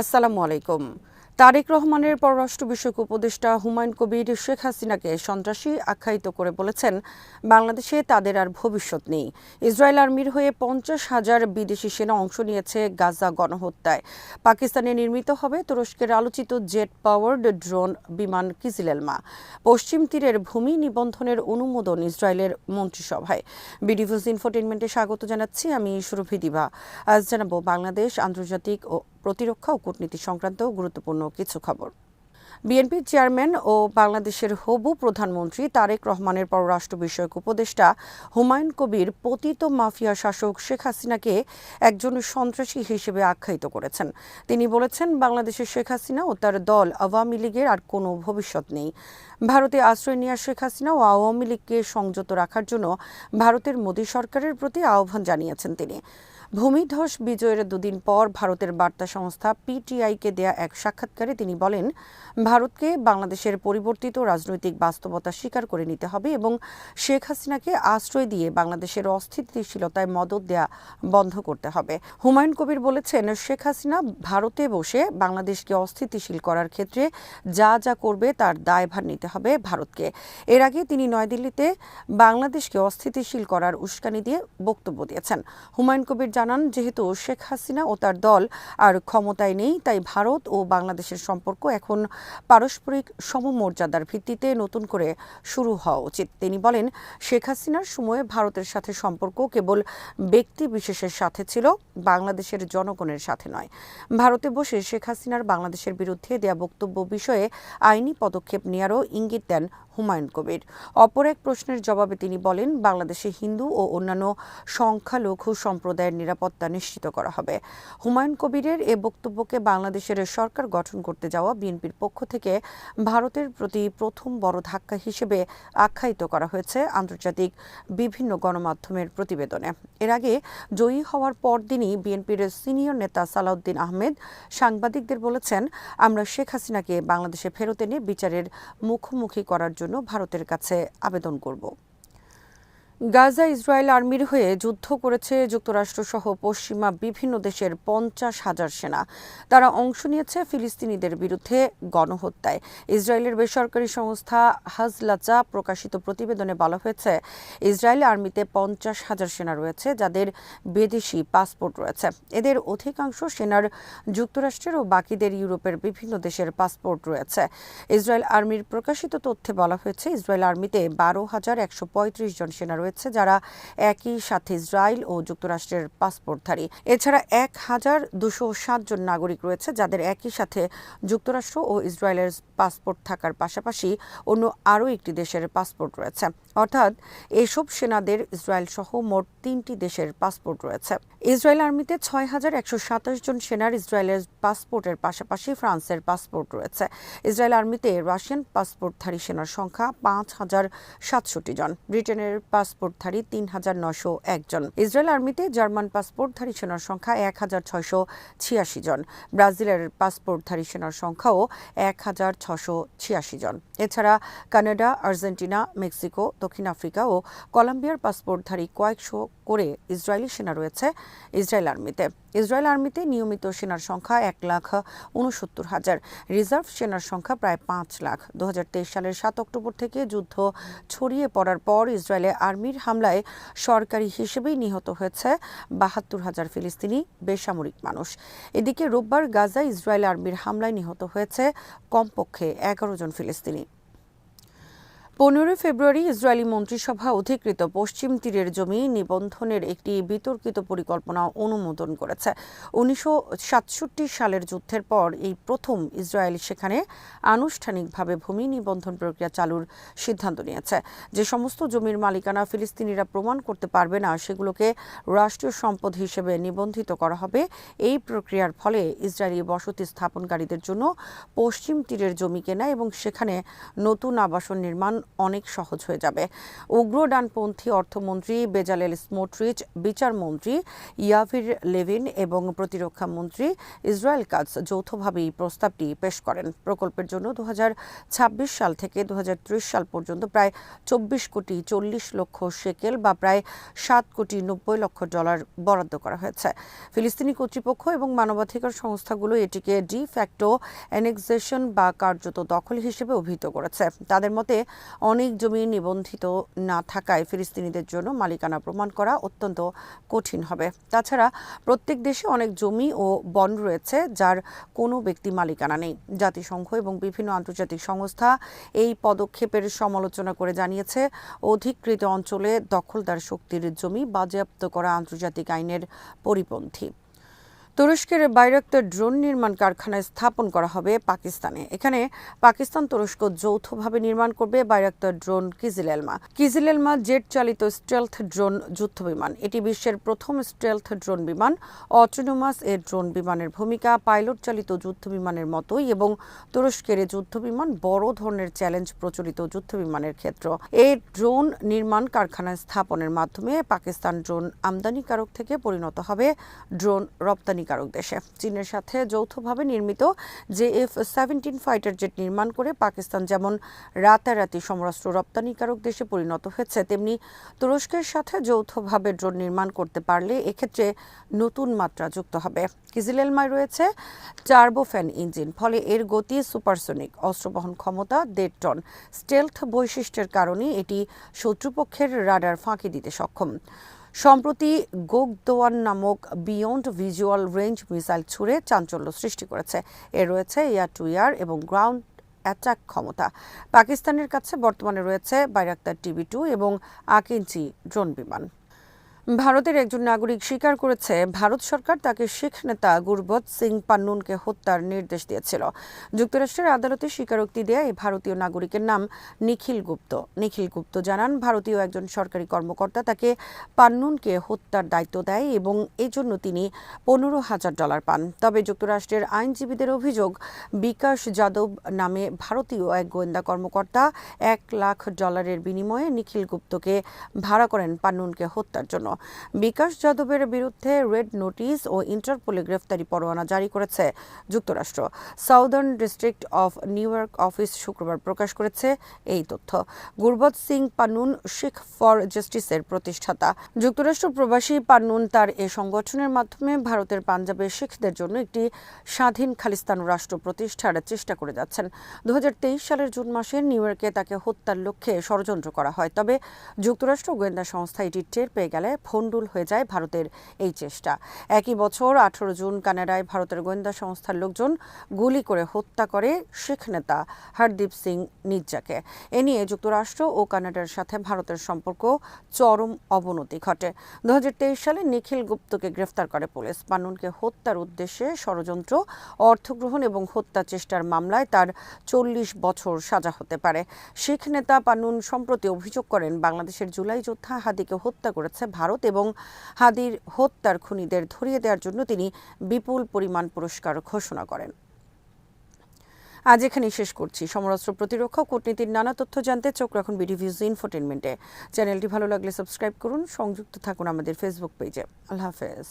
আসসালামু আলাইকুম। তারেক রহমানের পররাষ্ট্র বিষয়ক উপদেষ্টা হুমায়ুন কবির শেখ হাসিনাকে সন্ত্রাসী আখ্যায়িত করে বলেছেন, বাংলাদেশে তাদের আর ভবিষ্যৎ নেই। ইসরায়েল আর্মির হয়ে 50,000 বিদেশি সেনা অংশ নিয়েছে গাজা গণহত্যায়। পাকিস্তানে নির্মিত হবে তুরস্কের আলোচিত জেট পাওয়ার্ড ড্রোন বিমান কিজিলেলমা। পশ্চিম তীরের ভূমি নিবন্ধনের অনুমোদন ইসরায়েলের মন্ত্রিসভায়। বিডিভিউজ ইনফোটেইনমেন্টে স্বাগত জানাচ্ছি, আমি সুরভি দিবা। আজ জানাবো বাংলাদেশ, আন্তর্জাতিক ও প্রতিরক্ষা ও কূটনীতি সংক্রান্ত গুরুত্বপূর্ণ কিছু খবর। বিএনপির চেয়ারম্যান ও বাংলাদেশের হবু প্রধানমন্ত্রী তারেক রহমানের পররাষ্ট্র বিষয়ক উপদেষ্টা হুমায়ুন কবির পতিত মাফিয়া শাসক শেখ হাসিনাকে একজন সন্ত্রাসী হিসেবে আখ্যায়িত করেছেন। তিনি বলেছেন, বাংলাদেশের শেখ হাসিনা ও তার দল আওয়ামী লীগের আর কোনো ভবিষ্যৎ নেই। ভারতে আশ্রয় নেওয়া শেখ হাসিনা ও আওয়ামী লীগকে সংযত রাখার জন্য ভারতের মোদী সরকারের প্রতি আহ্বান জানিয়েছেন তিনি। ভূমিধস বিজয়ের দুদিন পর ভারতের বার্তা সংস্থা পিটিআইকে দেয়া এক সাক্ষাৎকারে তিনি বলেন, ভারতকে বাংলাদেশের পরিবর্তিত রাজনৈতিক বাস্তবতা স্বীকার করে নিতে হবে এবং শেখ হাসিনাকে আশ্রয় দিয়ে বাংলাদেশের অস্থিতিশীলতায় মদদ দেয়া বন্ধ করতে হবে। হুমায়ুন কবির বলেছেন, শেখ হাসিনা ভারতে বসে বাংলাদেশকে অস্থিতিশীল করার ক্ষেত্রে যা যা করবে তার দায়ভার নিতে হবে ভারতকে। এর আগে তিনি নয়াদিল্লিতে বাংলাদেশকে অস্থিতিশীল করার উস্কানি দিয়ে বক্তব্য দিয়েছেন। হুমায়ুন কবির জানান, যেহেতু শেখ হাসিনা ও তার দল আর ক্ষমতায় নেই, তাই ভারত ও বাংলাদেশের সম্পর্ক এখন পারস্পরিক সমমর্যাদার ভিত্তিতে নতুন করে শুরু হওয়া উচিত। তিনি বলেন, শেখ হাসিনার সময়ে ভারতের সাথে সম্পর্ক কেবল ব্যক্তি বিশেষের সাথে ছিল, বাংলাদেশের জনগণের সাথে নয়। ভারতে বসে শেখ হাসিনার বাংলাদেশের বিরুদ্ধে দেয়া বক্তব্য বিষয়ে আইনি পদক্ষেপ নেওয়ারও ইঙ্গিত দেন হুমায়ুন কবির। অপর এক প্রশ্নের জবাবে তিনি বলেন, বাংলাদেশে হিন্দু ও অন্যান্য সংখ্যালঘু সম্প্রদায়ের নিরাপত্তা নিশ্চিত করা হবে। হুমায়ুন কবিরের এ বক্তব্যকে বাংলাদেশের সরকার গঠন করতে যাওয়া বিএনপির পক্ষ থেকে ভারতের প্রতি প্রথম বড় ধাক্কা হিসেবে আখ্যায়িত করা হয়েছে আন্তর্জাতিক বিভিন্ন গণমাধ্যমের প্রতিবেদনে। এর আগে জয়ী হওয়ার পরদিনই বিএনপির সিনিয়র নেতা সালাউদ্দিন আহমেদ সাংবাদিকদের বলেছেন, আমরা শেখ হাসিনাকে বাংলাদেশে ফেরত এনে বিচারের মুখোমুখি করার জন্য ভারতের কাছে আবেদন করব। গাজা ইসরায়েল আর্মির হয়ে যুদ্ধ করেছে যুক্তরাষ্ট্রসহ পশ্চিমা বিভিন্ন দেশের 50,000 সেনা। তারা অংশ নিয়েছে ফিলিস্তিনিদের বিরুদ্ধে গণহত্যায়। ইসরায়েলের বেসরকারি সংস্থা হাজলাচা প্রকাশিত প্রতিবেদনে বলা হয়েছে, ইসরায়েল আর্মিতে 50,000 সেনা রয়েছে, যাদের বিদেশি পাসপোর্ট রয়েছে। এদের অধিকাংশ সেনার যুক্তরাষ্ট্রের ও বাকিদের ইউরোপের বিভিন্ন দেশের পাসপোর্ট রয়েছে। ইসরায়েল আর্মির প্রকাশিত তথ্যে বলা হয়েছে, ইসরায়েল আর্মিতে 12,135 জন সেনা রয়েছে, যারা একই সাথে ইসরায়েল ও যুক্তরাষ্ট্রের পাসপোর্টধারী। এছাড়া 1,207 জন নাগরিক রয়েছে, যাদের একই সাথে যুক্তরাষ্ট্র ও ইসরায়েলের পাসপোর্ট থাকার পাশাপাশি অন্য আরও একটি দেশের পাসপোর্ট রয়েছে। অর্থাৎ এসব সেনাদের ইসরায়েল সহ মোট 3টি দেশের পাসপোর্ট রয়েছে। ইসরায়েল আর্মিতে 6,127 জন সেনার ইসরায়েলের পাসপোর্টের পাশাপাশি ফ্রান্সের পাসপোর্ট রয়েছে। ইসরায়েল আর্মিতে রাশিয়ান পাসপোর্টধারী সেনার সংখ্যা 5,067 জন, ব্রিটেনের পাসপোর্টধারী 3,901 জন। ইসরায়েল আর্মিতে জার্মান পাসপোর্টধারী সেনার সংখ্যা 1,686 জন। ব্রাজিলের পাসপোর্টধারী সেনার সংখ্যাও 1,686 জন। এছাড়া কানাডা, আর্জেন্টিনা, মেক্সিকো, দক্ষিণ আফ্রিকা ও কলম্বিয়ার পাসপোর্টধারী কয়েকশো করে ইসরায়েলি সেনা রয়েছে ইসরায়েল আর্মিতে। ইসরায়েল আর্মিতে নিয়মিত সেনার সংখ্যা 1,69,000, রিজার্ভ সেনার সংখ্যা প্রায় 5 লাখ। 2023 সালের 7 অক্টোবর থেকে যুদ্ধ ছড়িয়ে পড়ার পর ইসরায়েলে আর্মির হামলায় সরকারি হিসেবেই নিহত হয়েছে 72,000 ফিলিস্তিনি বেসামরিক মানুষ। এদিকে রোববার গাজা ইসরায়েল আর্মির হামলায় নিহত হয়েছে কমপক্ষে 11 জন ফিলিস্তিনি। 15 ফেব্রুয়ারি ইসরায়েলি মন্ত্রিসভা অধিকৃত পশ্চিম তীরের জমি নিবন্ধনের একটি বিতর্কিত পরিকল্পনা অনুমোদন করেছে। 1967 সালের যুদ্ধের পর এই প্রথম ইসরায়েল সেখানে আনুষ্ঠানিকভাবে ভূমি নিবন্ধন প্রক্রিয়া চালুর সিদ্ধান্ত নিয়েছে। যে সমস্ত জমির মালিকানা ফিলিস্তিনিরা প্রমাণ করতে পারবে না, সেগুলোকে রাষ্ট্রীয় সম্পদ হিসেবে নিবন্ধিত করা হবে। এই প্রক্রিয়ার ফলে ইসরায়েলি বসতি স্থাপনকারীদের জন্য পশ্চিম তীরের জমি কেনা এবং সেখানে নতুন আবাসন নির্মাণ অনেক সহজ হয়ে যাবে। উগ্র ডানপন্থী অর্থমন্ত্রী বেজালেল স্মোট্রিচ, বিচারমন্ত্রী ইয়াভির লেভিন এবং প্রতিরক্ষা মন্ত্রী ইসরায়েল কাটজ যৌথভাবে এই প্রস্তাবটি পেশ করেন। প্রকল্পের জন্য 2026 সাল থেকে 2030 সাল পর্যন্ত প্রায় 24 কোটি 40 লক্ষ শেকেল বা প্রায় 7 কোটি 90 লক্ষ ডলার বরাদ্দ করা হয়েছে। ফিলিস্তিনি কর্তৃপক্ষ এবং মানবাধিকার সংস্থাগুলো এটিকে ডি ফ্যাক্টো অ্যানেক্সেশন বা কার্যত দখল হিসেবে অভিহিত করেছে। তাদের মতে অনেক জমি নিবন্ধিত না থাকায় ফিলিস্তিনিদের জন্য মালিকানা প্রমাণ করা অত্যন্ত কঠিন হবে। তাছাড়া প্রত্যেক দেশে অনেক জমি ও বন রয়েছে যার কোনো ব্যক্তি মালিকানা নেই। জাতিসংঘ এবং বিভিন্ন আন্তর্জাতিক সংস্থা এই পদক্ষেপের সমালোচনা করে জানিয়েছে, অধিকৃত অঞ্চলে দখলদার শক্তির জমি বাজেয়াপ্ত করা আন্তর্জাতিক আইনের পরিপন্থী। তুরস্কের বাইরাক্তার ড্রোন নির্মাণ কারখানায় স্থাপন করা হবে পাকিস্তানে। এখানে পাকিস্তান তুরস্ক যৌথভাবে নির্মাণ করবে বাইরাক্তার ড্রোন কিজিলেলমা জেট চালিত স্টেলথ ড্রোন যুদ্ধবিমান। এটি বিশ্বের প্রথম স্টেলথ ড্রোন বিমান। অটোনোমাস এ ড্রোন বিমানের ভূমিকা পাইলট চালিত যুদ্ধবিমানের মতোই এবং তুরস্কের যুদ্ধবিমান বড় ধরনের চ্যালেঞ্জ প্রচলিত যুদ্ধবিমানের ক্ষেত্র। এই ড্রোন নির্মাণ কারখানায় স্থাপনের মাধ্যমে পাকিস্তান ড্রোন আমদানিকারক থেকে পরিণত হবে ড্রোন রপ্তানি দেশে। চীনের সাথে যৌথভাবে নির্মিত JF-17 ফাইটার জেট নির্মাণ করে পাকিস্তান যেমন রাতারাতি সমরাস্ত্র রপ্তানিকারক দেশে পরিণত হয়েছে, তেমনি তুরস্কের সাথে যৌথভাবে ড্রোন নির্মাণ করতে পারলে এক্ষেত্রে নতুন মাত্রা যুক্ত হবে। কিজিলেলমায় রয়েছে টার্বোফ্যান ইঞ্জিন, ফলে এর গতি সুপারসনিক, অস্ত্রবহন ক্ষমতা 1.5 টন। স্টেলথ বৈশিষ্ট্যের কারণে এটি শত্রুপক্ষের রাডার ফাঁকি দিতে সক্ষম। সম্প্রতি গোগদোয়ান নামক বিয়ন্ড ভিজুয়াল রেঞ্জ মিসাইল ছুড়ে চাঞ্চল্য সৃষ্টি করেছে। এর রয়েছে এয়ার টু এয়ার এবং গ্রাউন্ড অ্যাটাক ক্ষমতা। পাকিস্তানের কাছে বর্তমানে রয়েছে বাইরাক্তার TB2 এবং আকিঞ্চি ড্রোন বিমান। ভারতের একজন নাগরিক স্বীকার করেছে ভারত সরকার তাকে শিখ নেতা গুরবৎ সিং পান্নুনকে হত্যার নির্দেশ দিয়েছিল। যুক্তরাষ্ট্রের আদালতে স্বীকারোক্তি দেয়া এই ভারতীয় নাগরিকের নাম নিখিল গুপ্ত। নিখিল গুপ্ত জানান, ভারতীয় একজন সরকারি কর্মকর্তা তাকে পান্নুনকে হত্যার দায়িত্ব দেয় এবং এজন্য তিনি $15,000 পান। তবে যুক্তরাষ্ট্রের আইনজীবীদের অভিযোগ, বিকাশ যাদব নামে ভারতীয় এক গোয়েন্দা কর্মকর্তা $1,00,000 বিনিময়ে নিখিল গুপ্তকে ভাড়া করেন পান্নুনকে হত্যার জন্য। বিকাশ যাদবের বিরুদ্ধে রেড নোটিশ ও ইন্টারপোলে গ্রেফতারি পরোয়ানা জারি করেছে যুক্তরাষ্ট্র। Southern district of new York office শুক্রবার প্রকাশ করেছে এই তথ্য। গুরবৎ সিং পান্নুন শিখ ফর জাস্টিসের প্রতিষ্ঠাতা। যুক্তরাষ্ট্র প্রবাসী পান্নুন তার এ সংগঠনের মাধ্যমে ভারতের পাঞ্জাবে শিখদের জন্য একটি স্বাধীন খালিস্তান রাষ্ট্র প্রতিষ্ঠার চেষ্টা করে যাচ্ছেন। 2023 সালের জুন মাসে নিউ ইয়র্কে তাকে হত্যার লক্ষ্যে ষড়যন্ত্র করা হয়। তবে যুক্তরাষ্ট্র গোয়েন্দা সংস্থা এটি টের পেয়ে গেলে ভণ্ডুল হয়ে যায় ভারতের এই চেষ্টা। একই বছর 18 জুন কানাডায় ভারতের গোয়েন্দা সংস্থার লোকজন গুলি করে হত্যা করে শিখ নেতা হরদীপ সিং নিজ্জাকে। এ নিয়ে যুক্তরাষ্ট্র ও কানাডার সাথে ভারতের সম্পর্ক চরম অবনতি ঘটে। 2023 সালে নিখিল গুপ্তকে গ্রেফতার করে পুলিশ। পান্নুনকে হত্যার উদ্দেশ্যে ষড়যন্ত্র, অর্থগ্রহণ এবং হত্যা চেষ্টার মামলায় তার 40 বছর সাজা হতে পারে। শিখ নেতা পান্নুন সম্প্রতি অভিযোগ করেন, বাংলাদেশের জুলাই যোদ্ধা হাদিকে হত্যা করেছে ভারত এবং হাদির হত্যার খুনিদের ধরিয়ে দেওয়ার জন্য তিনি বিপুল পরিমাণ পুরস্কার ঘোষণা করেন। আজ এখানেই শেষ করছি। সমরাস্ত্র প্রতিরক্ষা কূটনীতির নানা তথ্য জানতে চোখ রাখুন বিডিভিউজ ইনফোটেইনমেন্টে। চ্যানেলটি ভালো লাগলে সাবস্ক্রাইব করুন, সংযুক্ত থাকুন আমাদের ফেসবুক পেজে। আল্লাহ হাফেজ।